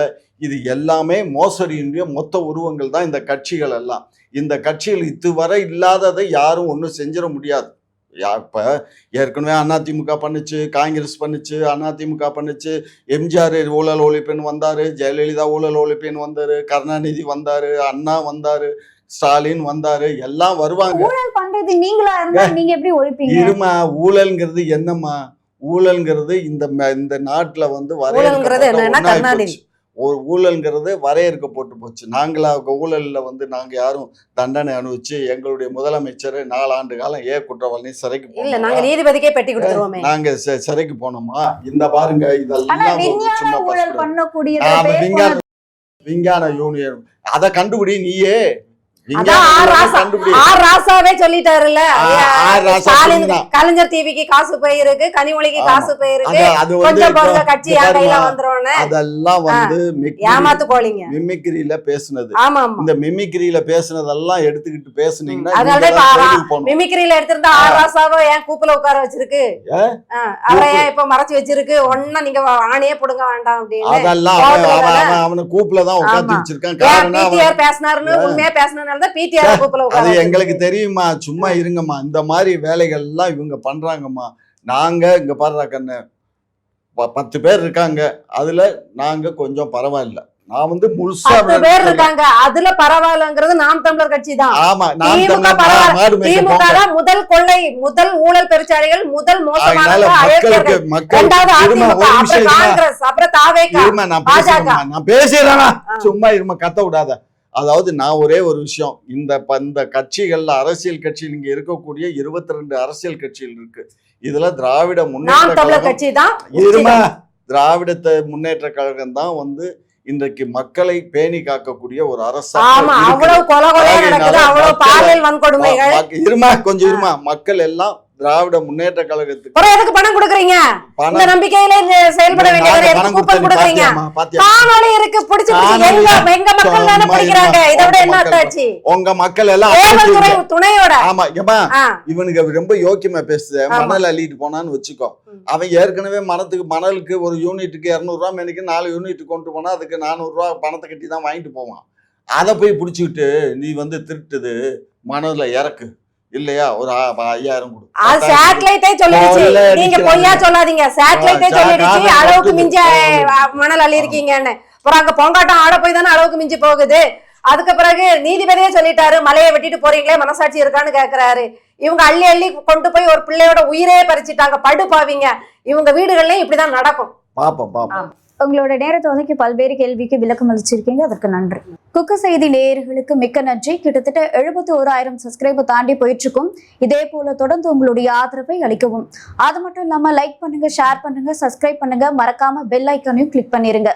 இது எல்லாமே மோசடியினுடைய மொத்த உருவங்கள் தான் இந்த கட்சிகள் எல்லாம். இந்த கட்சிகள் இதுவரை இல்லாததை யாரும் ஒன்றும் செஞ்சிட முடியாது. இப்போ ஏற்கனவே அதிமுக பண்ணுச்சு, காங்கிரஸ் பண்ணுச்சு, அதிமுக பண்ணுச்சு, எம்ஜிஆர் ஊழல் ஒழிப்புன்னு வந்தார், ஜெயலலிதா ஊழல் ஒழிப்புன்னு வந்தார், கருணாநிதி வந்தார், அண்ணா வந்தார், ஸ்டாலின் வந்தாரு, எல்லாம் வருவாங்க. ஊழல் பண்றது நீங்களா இருந்தா நீங்க எப்படி ஒழிப்பீங்க? இருமா, ஊழல்ங்கிறது என்னம்மா? ஊழல்ங்கிறது இந்த நாட்டுல வந்து ஊழல்ங்கிறது வரையறுக்கப்பட்டு போச்சு. நாங்களா ஊழல்ல வந்து நாங்க யாரும் தண்டனை அனுபவிச்சு எங்களுடைய முதலமைச்சர் 4 ஆண்டு காலம் குற்றவாளி சிறைக்கு போனோம். நாங்க நீதிபதிக்கே பெட்டி கொடுத்துருவோமே. நாங்க சிறைக்கு போனோமா? இந்த பாருங்க, இதெல்லாம் ஊழல் பண்ணக்கூடிய விஞ்ஞான யூனியன் அதை கண்டுபிடி நீயே. கலைஞர் டிவிக்கு காசு போயிருக்கு, கனிமொழிக்கு காசு போயிருக்கு, கட்சி அதெல்லாம் வந்து ஏமாத்து போலீங்க. மிமிக்ரியில பேசுனது. இந்த மிமிக்ரியில பேசுனதெல்லாம் எடுத்துக்கிட்டு பேசுனீங்கன்னா மிமிக்ரியில எடுத்திருந்தா ஆர் ராசாவை ஏன் கூப்புல உட்கார வச்சிருக்கு, அவரை ஏன் இப்ப மறைச்சு வச்சிருக்கு, ஒன்னா நீங்க ஆணையே போடுங்க வேண்டாம் அப்படின்னு அதெல்லாம் அவனை கூப்புலதான் உட்காந்து வச்சிருக்கான். பேசினாருன்னு உண்மையா பேசினாரு. அது எங்களுக்கு தெரியுமா? சும்மா இருங்கம்மா. இந்த மாதிரி வேலைகள் எல்லாம் இவங்க பண்றாங்கம்மா. நாங்க இங்க பாடுறா கண்ணு 10 பேர் இருக்காங்க, அதுல நாங்க கொஞ்சம் பரவாயில்ல. நான் வந்து முழுசா 10 பேர் இருக்காங்க, அதுல பரவாயில்லங்கிறது நாம் தமிழர் கட்சி தான். ஆமா, திமுக முதல் கொள்ளை, முதல் ஊழல் பெருச்சாளிகள், முதல் மோசமான காங்கிரஸ், அப்புறம் தாவேகா, நான் பேசுறேன். சும்மா இருமா, கத்த விடாத. அதாவது நான் ஒரே ஒரு விஷயம், இந்த கட்சிகள்ல அரசியல் கட்சியில் இங்க இருக்கக்கூடிய 22 அரசியல் கட்சிகள் இருக்கு. இதுல திராவிட முன்னேற்ற கட்சி தான், திராவிட முன்னேற்ற கழகம் தான் வந்து இன்றைக்கு மக்களை பேணி காக்கக்கூடிய ஒரு அரசு. இருமா, கொஞ்சம் இருமா. மக்கள் எல்லாம் திராவிட முன்னேற்ற கழகத்துக்கு பணம் கொடுக்குறீங்க, இந்த நம்பிக்கையில செயல்பட வேண்டிய காணொளி இருக்கு, எங்க மக்கள் தானே படிக்கிறாங்க. இதை விட என்ன ஆச்சு? உங்க மக்கள் எல்லாம் துணையோட. ஆமா, இவனுக்கு ரொம்ப யோக்கியமா பேசுது. மணல் அள்ளிட்டு போனான்னு வச்சுக்கோ, அவன் ஏற்கனவே மணலுக்கு ஒரு யூனிட்டுக்கு 200 ரூபா மேனிக்கு 4 யூனிட் கொண்டு போனா அதுக்கு 400 ரூபா பணத்தை கட்டி தான் வாங்கிட்டு போவான். அதை போய் பிடிச்சிக்கிட்டு நீ வந்து திருட்டுது, மணல இறக்கு இல்லையா, ஒரு 5000 கொடு. சேட்டலைட்டே சொல்லிடுச்சு, நீங்க பொய்யா சொல்லாதீங்க. சேட்டலைட்டே சொல்லிடுச்சு அளவுக்கு மிஞ்ச மணல் அள்ளி இருக்கீங்கன்னு. அப்புறம் அங்க பொங்காட்டம் ஆட போய் தானே அளவுக்கு மிஞ்சி போகுது. அதுக்கு பிறகு நீதிபதியே சொல்லிட்டாரு, மலையை வெட்டிட்டு போறீங்களே மனசாட்சி இருக்கான்னு கேக்குறாரு. இவங்க அள்ளி அள்ளி கொண்டு போய் ஒரு பிள்ளையோட உயிரே பறிச்சுட்டாங்க. படு பாவீங்க. இவங்க வீடுகள்லயும் இப்படிதான் நடக்கும். பாப்போம். உங்களோட நேரத்தை ஒதுக்கி பல்வேறு கேள்விக்கு விளக்கம் அளிச்சிருக்கீங்க, அதற்கு நன்றி. குக்கு செய்தி நேயர்களுக்கு மிக்க நன்றி. கிட்டத்தட்ட 71,000 சப்ஸ்கிரைபர் தாண்டி போயிட்டு இருக்கும். இதே போல தொடர்ந்து உங்களுடைய ஆதரவை அளிக்கவும். அது மட்டும் இல்லாம லைக் பண்ணுங்க, ஷேர் பண்ணுங்க, சப்ஸ்கிரைப் பண்ணுங்க, மறக்காம பெல் ஐக்கானையும் கிளிக் பண்ணிருங்க.